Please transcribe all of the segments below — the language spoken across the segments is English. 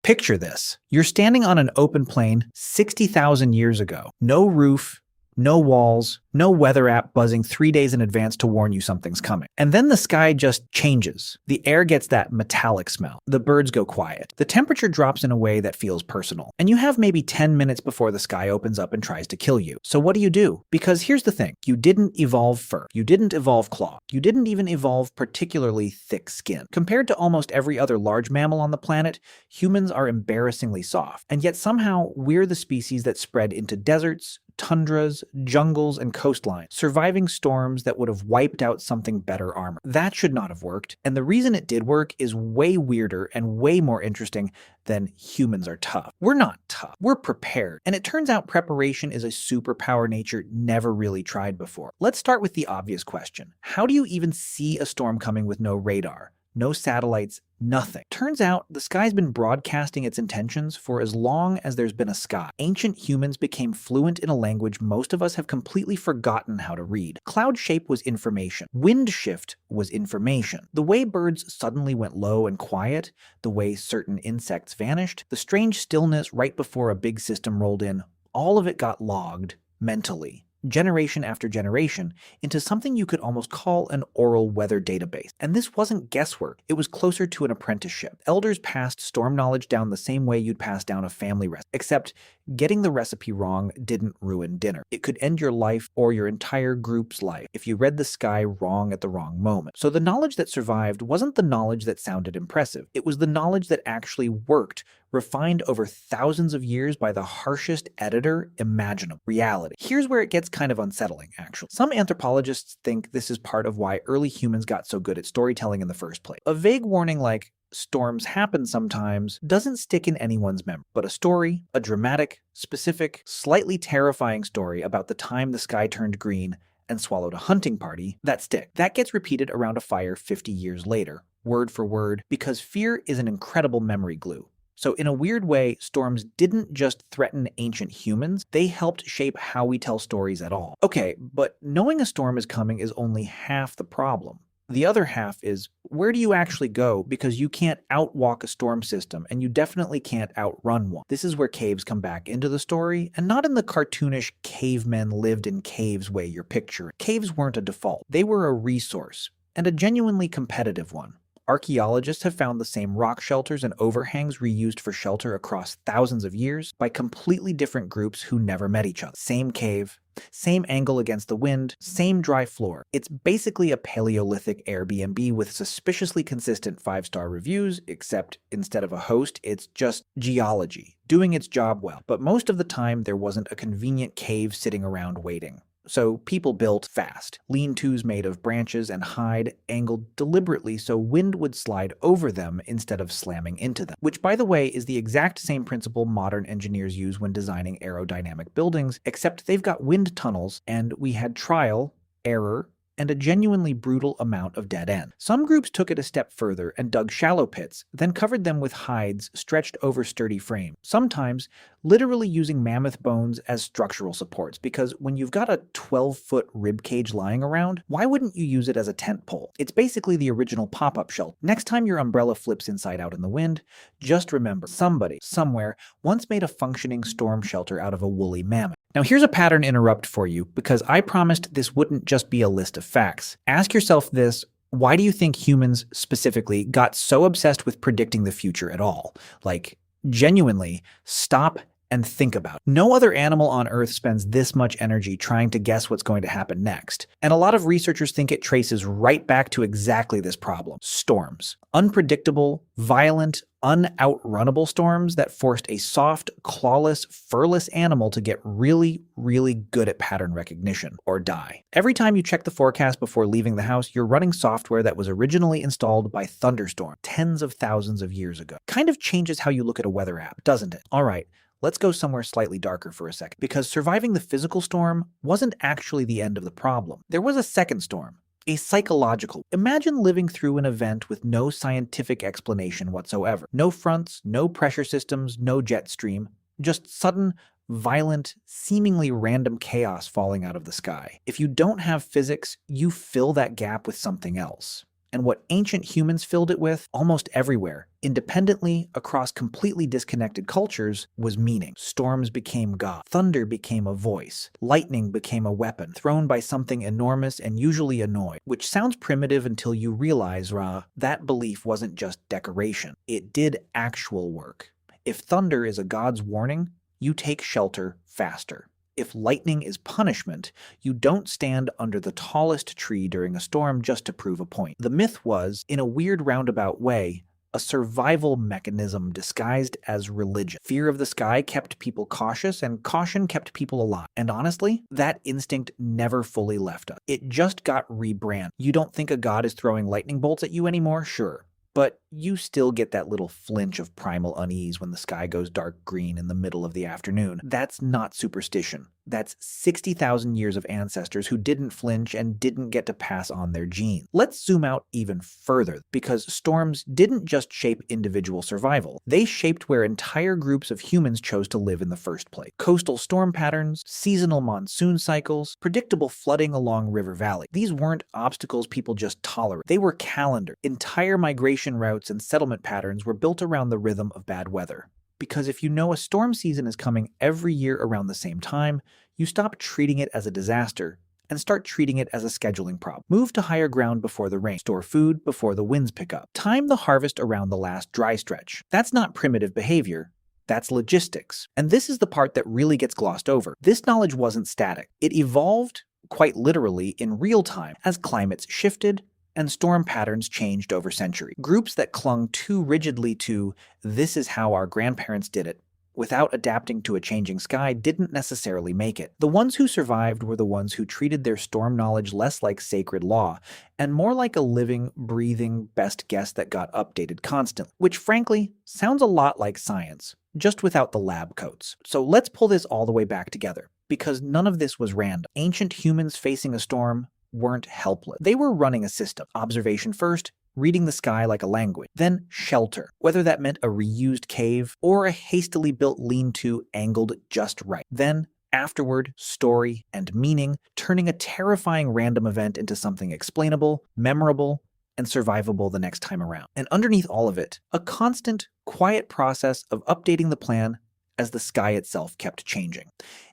Picture this. You're standing on an open plain 60,000 years ago. No roof, no walls, no weather app buzzing 3 days in advance to warn you something's coming. And then the sky just changes. The air gets that metallic smell. The birds go quiet. The temperature drops in a way that feels personal. And you have maybe 10 minutes before the sky opens up and tries to kill you. So what do? Because here's the thing. You didn't evolve fur. You didn't evolve claw. You didn't even evolve particularly thick skin. Compared to almost every other large mammal on the planet, humans are embarrassingly soft. And yet somehow we're the species that spread into deserts, tundras, jungles, and coastlines, surviving storms that would have wiped out something better armor. That should not have worked, and the reason it did work is way weirder and way more interesting than humans are tough. We're not tough. We're prepared, and it turns out preparation is a superpower nature never really tried before. Let's start with the obvious question. How do you even see a storm coming with no radar? No satellites, nothing. Turns out the sky's been broadcasting its intentions for as long as there's been a sky. Ancient humans became fluent in a language most of us have completely forgotten how to read. Cloud shape was information. Wind shift was information. The way birds suddenly went low and quiet, the way certain insects vanished, the strange stillness right before a big system rolled in, all of it got logged mentally, generation after generation, into something you could almost call an oral weather database. And this wasn't guesswork, it was closer to an apprenticeship. Elders passed storm knowledge down the same way you'd pass down a family recipe, except getting the recipe wrong didn't ruin dinner. It could end your life or your entire group's life if you read the sky wrong at the wrong moment. So the knowledge that survived wasn't the knowledge that sounded impressive. It was the knowledge that actually worked, refined over thousands of years by the harshest editor imaginable, reality. Here's where it gets kind of unsettling, actually. Some anthropologists think this is part of why early humans got so good at storytelling in the first place. A vague warning like, storms happen sometimes, doesn't stick in anyone's memory. But a story, a dramatic, specific, slightly terrifying story about the time the sky turned green and swallowed a hunting party, that sticks. That gets repeated around a fire 50 years later, word for word, because fear is an incredible memory glue. So in a weird way, storms didn't just threaten ancient humans, they helped shape how we tell stories at all. Okay, but knowing a storm is coming is only half the problem. The other half is, where do you actually go? Because you can't outwalk a storm system, and you definitely can't outrun one. This is where caves come back into the story, and not in the cartoonish cavemen lived in caves way you're picturing. Caves weren't a default. They were a resource, and a genuinely competitive one. Archaeologists have found the same rock shelters and overhangs reused for shelter across thousands of years by completely different groups who never met each other. Same cave, same angle against the wind, same dry floor. It's basically a Paleolithic Airbnb with suspiciously consistent 5-star reviews, except instead of a host, it's just geology, doing its job well. But most of the time, there wasn't a convenient cave sitting around waiting. So people built fast, lean-tos made of branches and hide, angled deliberately so wind would slide over them instead of slamming into them. Which, by the way, is the exact same principle modern engineers use when designing aerodynamic buildings, except they've got wind tunnels, and we had trial, error, and a genuinely brutal amount of dead end. Some groups took it a step further and dug shallow pits, then covered them with hides stretched over sturdy frames, sometimes literally using mammoth bones as structural supports, because when you've got a 12-foot rib cage lying around, why wouldn't you use it as a tent pole? It's basically the original pop-up shelter. Next time your umbrella flips inside out in the wind, just remember, somebody, somewhere, once made a functioning storm shelter out of a woolly mammoth. Now here's a pattern interrupt for you, because I promised this wouldn't just be a list of facts. Ask yourself this: why do you think humans, specifically, got so obsessed with predicting the future at all? Like, genuinely, stop and think about it. No other animal on Earth spends this much energy trying to guess what's going to happen next. And a lot of researchers think it traces right back to exactly this problem: storms. Unpredictable, violent, unoutrunable storms that forced a soft, clawless, furless animal to get really, really good at pattern recognition, or die. Every time you check the forecast before leaving the house, you're running software that was originally installed by thunderstorm tens of thousands of years ago. Kind of changes how you look at a weather app, doesn't it? All right. Let's go somewhere slightly darker for a second, because surviving the physical storm wasn't actually the end of the problem. There was a second storm, a psychological. Imagine living through an event with no scientific explanation whatsoever. No fronts, no pressure systems, no jet stream, just sudden, violent, seemingly random chaos falling out of the sky. If you don't have physics, you fill that gap with something else. And what ancient humans filled it with, almost everywhere, independently across completely disconnected cultures, was meaning. Storms became God. Thunder became a voice. Lightning became a weapon, thrown by something enormous and usually annoyed. Which sounds primitive until you realize, that belief wasn't just decoration. It did actual work. If thunder is a god's warning, you take shelter faster. If lightning is punishment, you don't stand under the tallest tree during a storm just to prove a point. The myth was, in a weird roundabout way, a survival mechanism disguised as religion. Fear of the sky kept people cautious, and caution kept people alive. And honestly, that instinct never fully left us. It just got rebranded. You don't think a god is throwing lightning bolts at you anymore? Sure. But you still get that little flinch of primal unease when the sky goes dark green in the middle of the afternoon. That's not superstition. That's 60,000 years of ancestors who didn't flinch and didn't get to pass on their genes. Let's zoom out even further, because storms didn't just shape individual survival. They shaped where entire groups of humans chose to live in the first place. Coastal storm patterns, seasonal monsoon cycles, predictable flooding along river valleys. These weren't obstacles people just tolerated. They were calendar. Entire migration routes and settlement patterns were built around the rhythm of bad weather. Because if you know a storm season is coming every year around the same time, you stop treating it as a disaster and start treating it as a scheduling problem. Move to higher ground before the rain. Store food before the winds pick up. Time the harvest around the last dry stretch. That's not primitive behavior. That's logistics. And this is the part that really gets glossed over. This knowledge wasn't static. It evolved, quite literally, in real time as climates shifted and storm patterns changed over centuries. Groups that clung too rigidly to "this is how our grandparents did it" without adapting to a changing sky didn't necessarily make it. The ones who survived were the ones who treated their storm knowledge less like sacred law and more like a living, breathing best guess that got updated constantly, which frankly sounds a lot like science, just without the lab coats. So let's pull this all the way back together, because none of this was random. Ancient humans facing a storm weren't helpless. They were running a system. Observation first, reading the sky like a language. Then shelter, whether that meant a reused cave or a hastily built lean-to angled just right. Then afterward, story and meaning, turning a terrifying random event into something explainable, memorable, and survivable the next time around. And underneath all of it, a constant, quiet process of updating the plan as the sky itself kept changing.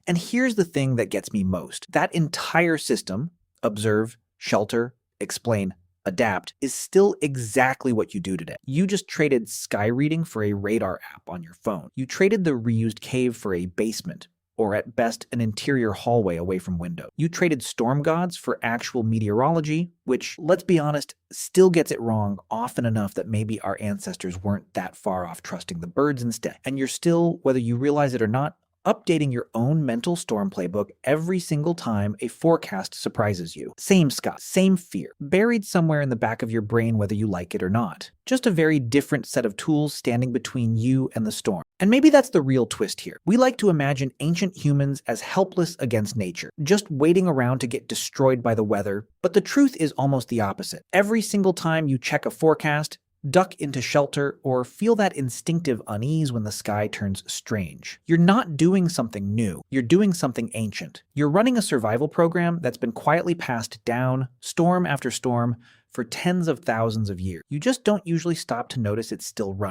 And here's the thing that gets me most. That entire system, observe, shelter, explain, adapt, is still exactly what you do today. You just traded sky reading for a radar app on your phone. You traded the reused cave for a basement, or at best an interior hallway away from windows. You traded storm gods for actual meteorology, which, let's be honest, still gets it wrong often enough that maybe our ancestors weren't that far off trusting the birds instead. And you're still, whether you realize it or not, updating your own mental storm playbook every single time a forecast surprises you. Same sky, same fear, buried somewhere in the back of your brain whether you like it or not. Just a very different set of tools standing between you and the storm. And maybe that's the real twist here. We like to imagine ancient humans as helpless against nature, just waiting around to get destroyed by the weather, but the truth is almost the opposite. Every single time you check a forecast, duck into shelter, or feel that instinctive unease when the sky turns strange, you're not doing something new, you're doing something ancient. You're running a survival program that's been quietly passed down, storm after storm, for tens of thousands of years. You just don't usually stop to notice it's still running.